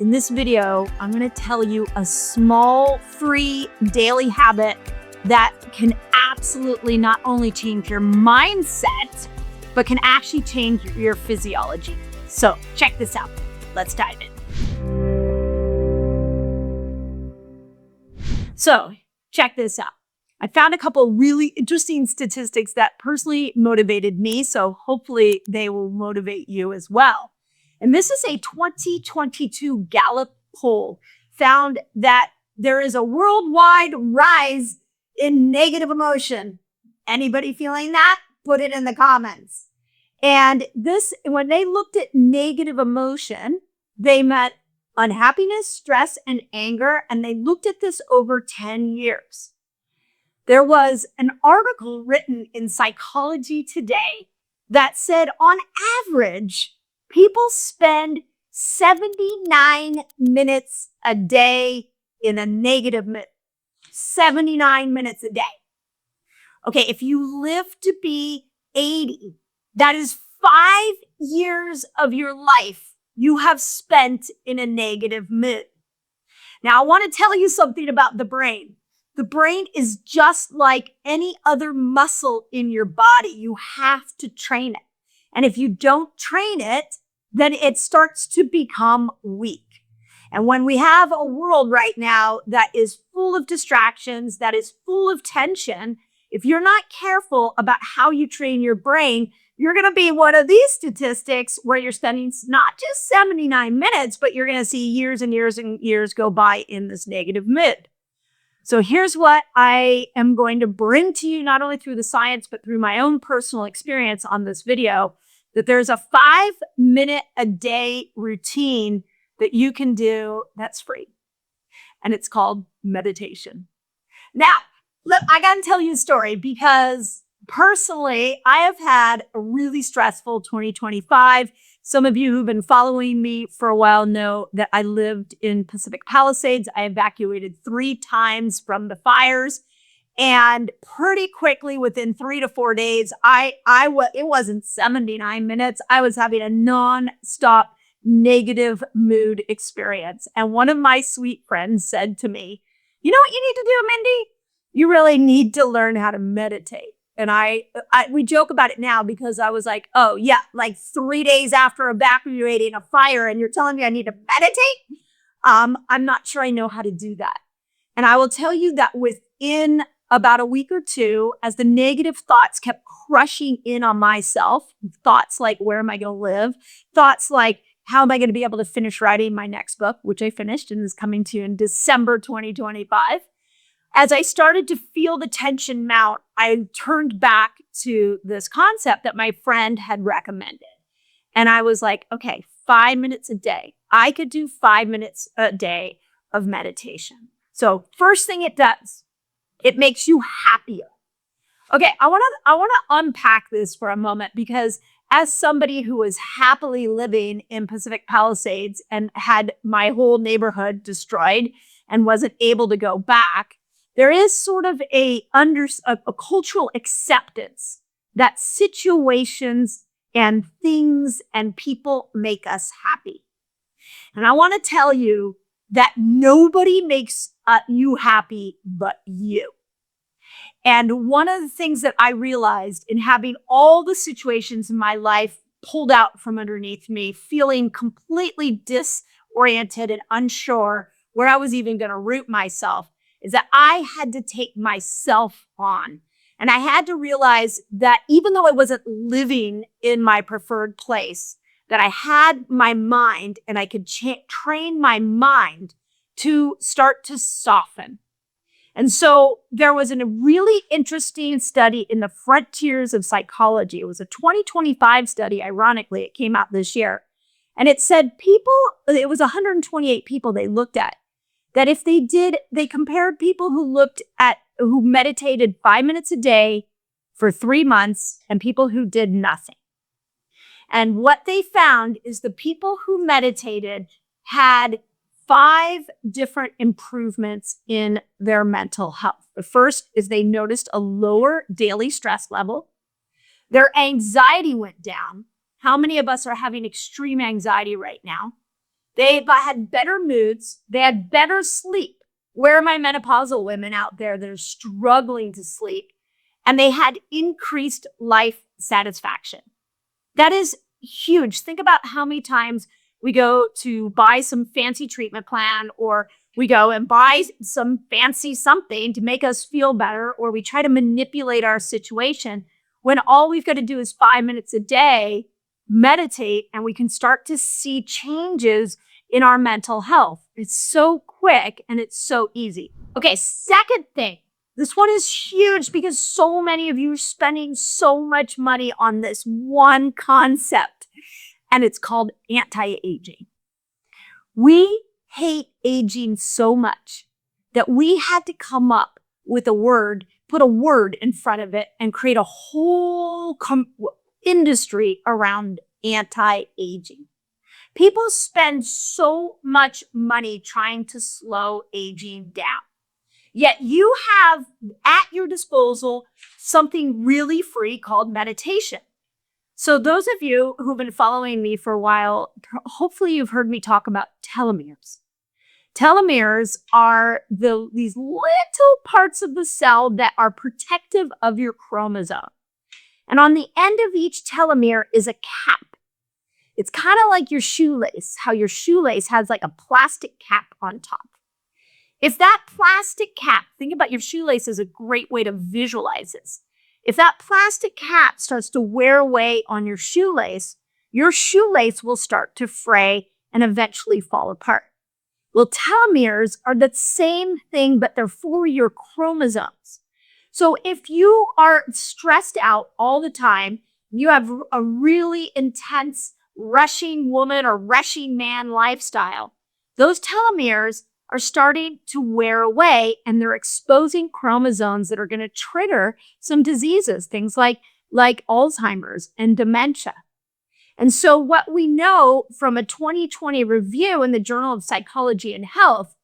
In this video, I'm going to tell you a small, free daily habit that can absolutely not only change your mindset, but can actually change your physiology. So check this out. Let's dive in. So check this out. I found a couple really interesting statistics that personally motivated me, so hopefully they will motivate you as well. And this is a 2022 Gallup poll found that there is a worldwide rise in negative emotion. Anybody feeling that? Put it in the comments. And this, when they looked at negative emotion, they met unhappiness, stress, and anger, and they looked at this over 10 years. There was an article written in Psychology Today that said on average, people spend 79 minutes a day in a negative mood. 79 minutes a day. Okay, if you live to be 80, that is 5 years of your life you have spent in a negative mood. Now, I want to tell you something about the brain. The brain is just like any other muscle in your body. You have to train it. And if you don't train it, then it starts to become weak. And when we have a world right now that is full of distractions, that is full of tension, if you're not careful about how you train your brain, you're going to be one of these statistics where you're spending not just 79 minutes, but you're going to see years and years and years go by in this negative mood. So here's what I am going to bring to you, not only through the science, but through my own personal experience on this video, that there's a 5-minute a day routine that you can do that's free. And it's called meditation. Now, look, I got to tell you a story because personally, I have had a really stressful 2025. Some of you who've been following me for a while know that I lived in Pacific Palisades. I evacuated 3 times from the fires. And pretty quickly, within 3 to 4 days, it wasn't 79 minutes. I was having a nonstop negative mood experience. And one of my sweet friends said to me, "You know what you need to do, Mindy? You really need to learn how to meditate." And we joke about it now because I was like, oh yeah, like 3 days after evacuating a fire and you're telling me I need to meditate? I'm not sure I know how to do that. And I will tell you that within about a week or two, as the negative thoughts kept crushing in on myself, thoughts like, where am I going to live? Thoughts like, how am I going to be able to finish writing my next book, which I finished and is coming to you in December 2025. As I started to feel the tension mount, I turned back to this concept that my friend had recommended. And I was like, okay, 5 minutes a day. I could do 5 minutes a day of meditation. So first thing it does, it makes you happier. Okay, I want to unpack this for a moment because as somebody who was happily living in Pacific Palisades and had my whole neighborhood destroyed and wasn't able to go back, there is sort of a cultural acceptance that situations and things and people make us happy. And I want to tell you that nobody makes you happy but you. And one of the things that I realized in having all the situations in my life pulled out from underneath me, feeling completely disoriented and unsure where I was even going to root myself, is that I had to take myself on. And I had to realize that even though I wasn't living in my preferred place, that I had my mind and I could train my mind to start to soften. And so there was a really interesting study in the Frontiers of Psychology. It was a 2025 study, ironically, it came out this year. And it said it was 128 people they looked at, that if they compared people who meditated 5 minutes a day for 3 months and people who did nothing. And what they found is the people who meditated had 5 different improvements in their mental health. The first is they noticed a lower daily stress level. Their anxiety went down. How many of us are having extreme anxiety right now? They had better moods. They had better sleep. Where are my menopausal women out there that are struggling to sleep? And they had increased life satisfaction. That is huge. Think about how many times we go to buy some fancy treatment plan, or we go and buy some fancy something to make us feel better, or we try to manipulate our situation when all we've got to do is 5 minutes a day, meditate, and we can start to see changes in our mental health. It's so quick and it's so easy. Okay, second thing. This one is huge because so many of you are spending so much money on this one concept, and it's called anti-aging. We hate aging so much that we had to come up with a word, put a word in front of it, and create a whole industry around anti-aging. People spend so much money trying to slow aging down. Yet you have at your disposal something really free called meditation. So those of you who've been following me for a while, hopefully you've heard me talk about telomeres. Telomeres are these little parts of the cell that are protective of your chromosome. And on the end of each telomere is a cap. It's kind of like your shoelace, how your shoelace has like a plastic cap on top. If that plastic cap, think about your shoelace as a great way to visualize this. If that plastic cap starts to wear away on your shoelace will start to fray and eventually fall apart. Well, telomeres are the same thing, but they're for your chromosomes. So if you are stressed out all the time, you have a really intense rushing woman or rushing man lifestyle, those telomeres are starting to wear away, and they're exposing chromosomes that are going to trigger some diseases, things like Alzheimer's and dementia. And so what we know from a 2020 review in the Journal of Psychology and Health,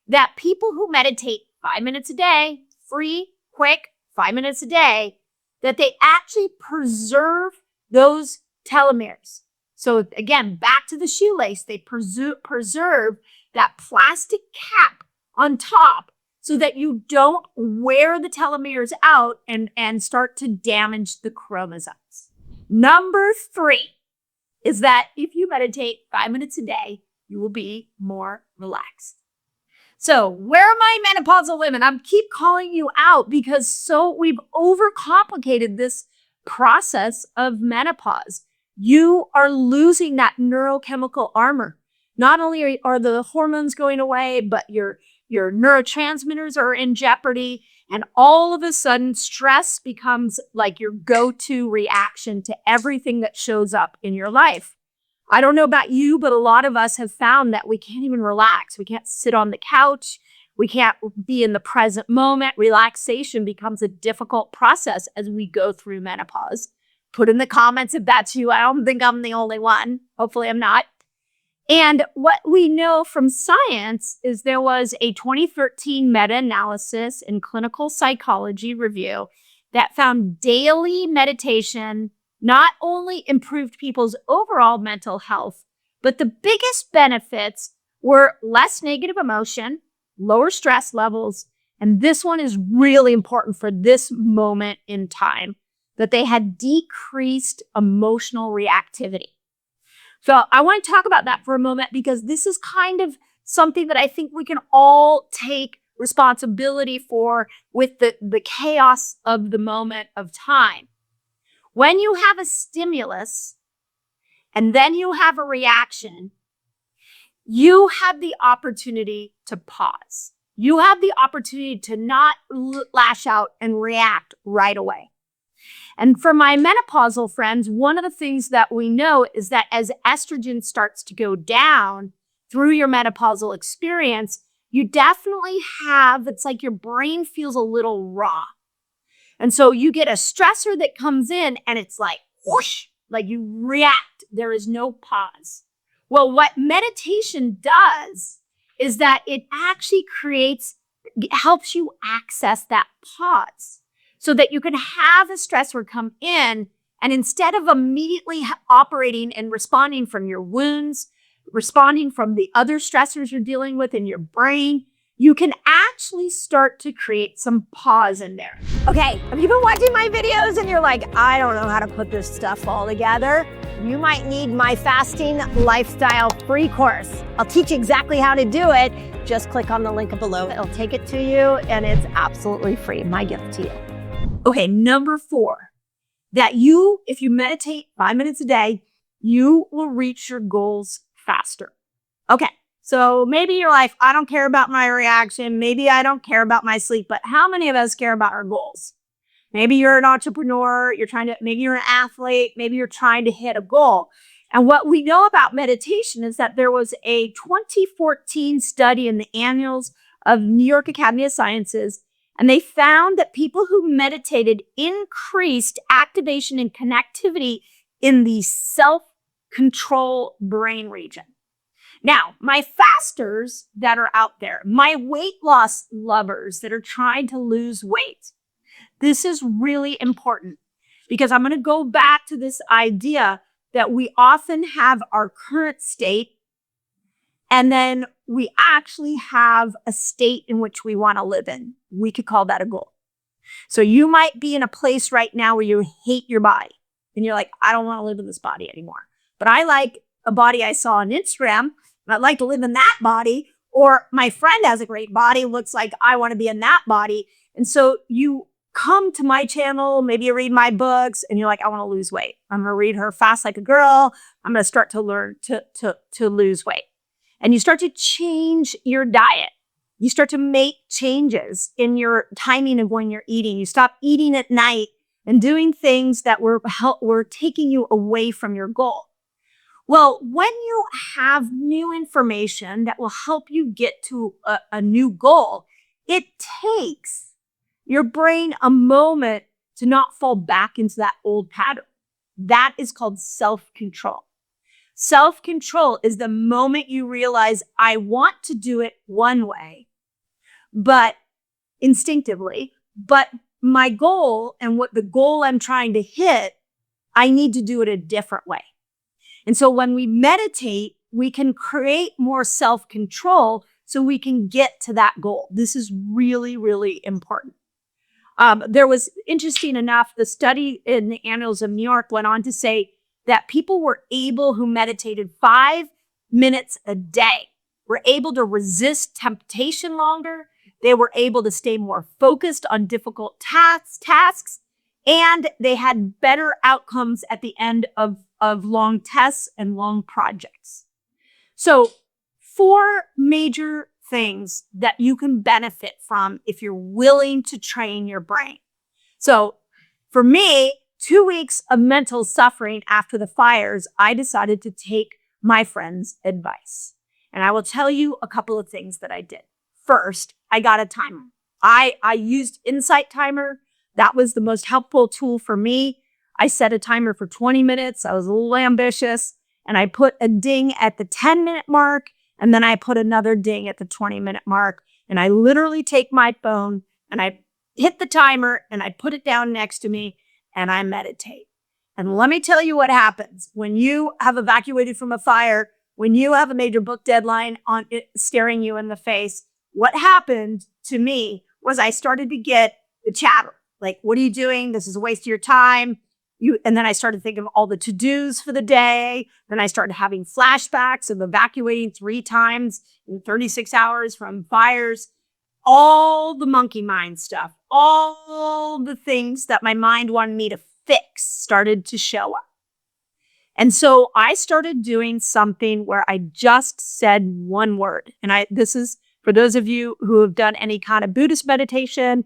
that people who meditate 5 minutes a day, free, quick, 5 minutes a day, that they actually preserve those telomeres. So again, back to the shoelace, they preserve that plastic cap on top so that you don't wear the telomeres out and start to damage the chromosomes. Number 3 is that if you meditate 5 minutes a day, you will be more relaxed. So where are my menopausal women? I keep calling you out because we've overcomplicated this process of menopause. You are losing that neurochemical armor. Not only are the hormones going away, but your neurotransmitters are in jeopardy. And all of a sudden, stress becomes like your go-to reaction to everything that shows up in your life. I don't know about you, but a lot of us have found that we can't even relax. We can't sit on the couch. We can't be in the present moment. Relaxation becomes a difficult process as we go through menopause. Put in the comments if that's you. I don't think I'm the only one. Hopefully I'm not. And what we know from science is there was a 2013 meta-analysis in Clinical Psychology Review that found daily meditation not only improved people's overall mental health, but the biggest benefits were less negative emotion, lower stress levels, and this one is really important for this moment in time, that they had decreased emotional reactivity. So I want to talk about that for a moment because this is kind of something that I think we can all take responsibility for with the chaos of the moment of time. When you have a stimulus and then you have a reaction, you have the opportunity to pause. You have the opportunity to not lash out and react right away. And for my menopausal friends, one of the things that we know is that as estrogen starts to go down through your menopausal experience, you definitely it's like your brain feels a little raw. And so you get a stressor that comes in and it's like whoosh, like you react. There is no pause. Well, what meditation does is that it actually helps you access that pause, so that you can have a stressor come in, and instead of immediately operating and responding from your wounds, responding from the other stressors you're dealing with in your brain, you can actually start to create some pause in there. Okay, have you been watching my videos and you're like, I don't know how to put this stuff all together? You might need my fasting lifestyle free course. I'll teach you exactly how to do it. Just click on the link below. It'll take it to you and it's absolutely free. My gift to you. Okay, number 4, that if you meditate 5 minutes a day, you will reach your goals faster. Okay, so maybe you're like, I don't care about my reaction. Maybe I don't care about my sleep, but how many of us care about our goals? Maybe you're an entrepreneur, maybe you're an athlete, maybe you're trying to hit a goal. And what we know about meditation is that there was a 2014 study in the Annals of New York Academy of Sciences, and they found that people who meditated increased activation and connectivity in the self-control brain region. Now, my fasters that are out there, my weight loss lovers that are trying to lose weight, this is really important because I'm going to go back to this idea that we often have our current state and then we actually have a state in which we want to live in. We could call that a goal. So you might be in a place right now where you hate your body and you're like, I don't want to live in this body anymore. But I like a body I saw on Instagram and I'd like to live in that body. Or my friend has a great body, looks like I want to be in that body. And so you come to my channel, maybe you read my books and you're like, I want to lose weight. I'm going to read her Fast Like a Girl. I'm going to start to learn to lose weight. And you start to change your diet. You start to make changes in your timing of when you're eating. You stop eating at night and doing things that were taking you away from your goal. Well, when you have new information that will help you get to a new goal, it takes your brain a moment to not fall back into that old pattern. That is called self-control. Self-control is the moment you realize I want to do it one way, but instinctively, but my goal and what the goal I'm trying to hit, I need to do it a different way. And so when we meditate, we can create more self-control so we can get to that goal. This is really, really important. There was, interesting enough, the study in the Annals of New York went on to say that people who meditated 5 minutes a day were able to resist temptation longer. They were able to stay more focused on difficult tasks, and they had better outcomes at the end of long tests and long projects. So 4 major things that you can benefit from if you're willing to train your brain. So for me, 2 weeks of mental suffering after the fires, I decided to take my friend's advice. And I will tell you a couple of things that I did. First, I got a timer. I used Insight Timer. That was the most helpful tool for me. I set a timer for 20 minutes. I was a little ambitious. And I put a ding at the 10-minute mark. And then I put another ding at the 20-minute mark. And I literally take my phone and I hit the timer and I put it down next to me and I meditate. And let me tell you what happens when you have evacuated from a fire, when you have a major book deadline on it staring you in the face. What happened to me was I started to get the chatter. Like, what are you doing? This is a waste of your time. And then I started thinking of all the to-dos for the day. Then I started having flashbacks of evacuating 3 times in 36 hours from fires. All the monkey mind stuff, all the things that my mind wanted me to fix started to show up. And so I started doing something where I just said one word. And this is for those of you who have done any kind of Buddhist meditation.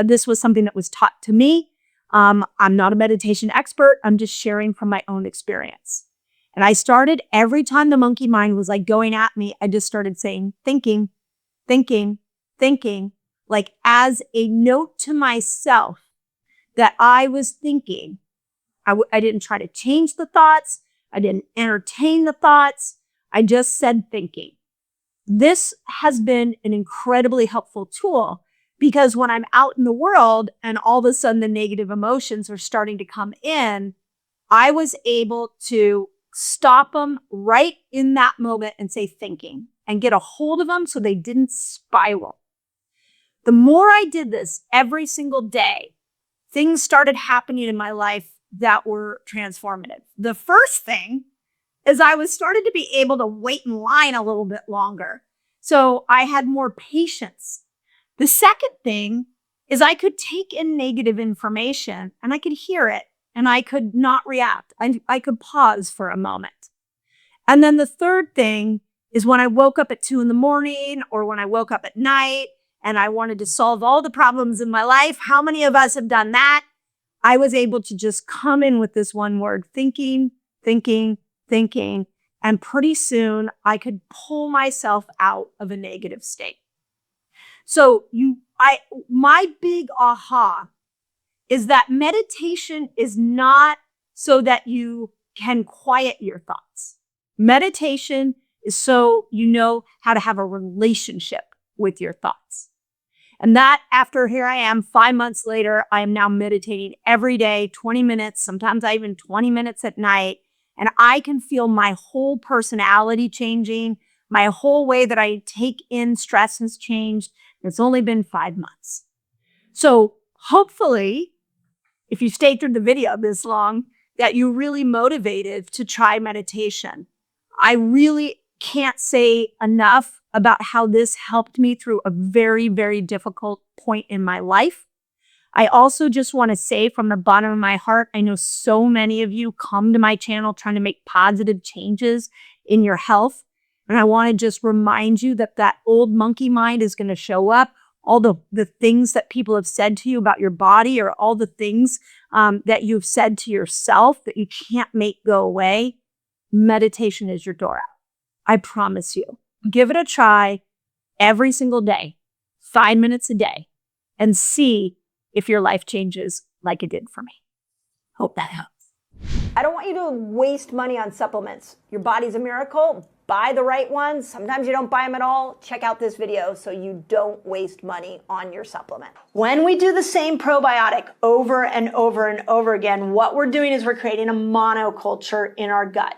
This was something that was taught to me. I'm not a meditation expert. I'm just sharing from my own experience. And I started, every time the monkey mind was like going at me, I just started saying, thinking, thinking, thinking, like as a note to myself that I was thinking. I didn't try to change the thoughts. I didn't entertain the thoughts. I just said thinking. This has been an incredibly helpful tool because when I'm out in the world and all of a sudden the negative emotions are starting to come in, I was able to stop them right in that moment and say thinking and get a hold of them so they didn't spiral. The more I did this every single day, things started happening in my life that were transformative. The first thing is I was started to be able to wait in line a little bit longer. So I had more patience. The second thing is I could take in negative information and I could hear it and I could not react. I could pause for a moment. And then the third thing is when I woke up at 2 a.m. or when I woke up at night and I wanted to solve all the problems in my life. How many of us have done that? I was able to just come in with this one word, thinking, thinking, thinking. And pretty soon I could pull myself out of a negative state. So my big aha is that meditation is not so that you can quiet your thoughts. Meditation is so you know how to have a relationship with your thoughts. And that after here I am 5 months later, I am now meditating every day, 20 minutes, sometimes I even 20 minutes at night. And I can feel my whole personality changing. My whole way that I take in stress has changed. It's only been 5 months. So hopefully, if you stayed through the video this long, that you're really motivated to try meditation. I really can't say enough about how this helped me through a very, very difficult point in my life. I also just want to say from the bottom of my heart, I know so many of you come to my channel trying to make positive changes in your health. And I want to just remind you that that old monkey mind is going to show up. All the things that people have said to you about your body or all the things that you've said to yourself that you can't make go away. Meditation is your door out. I promise you. Give it a try every single day, 5 minutes a day, and see if your life changes like it did for me. Hope that helps. I don't want you to waste money on supplements. Your body's a miracle. Buy the right ones. Sometimes you don't buy them at all. Check out this video so you don't waste money on your supplement. When we do the same probiotic over and over and over again, what we're doing is we're creating a monoculture in our gut.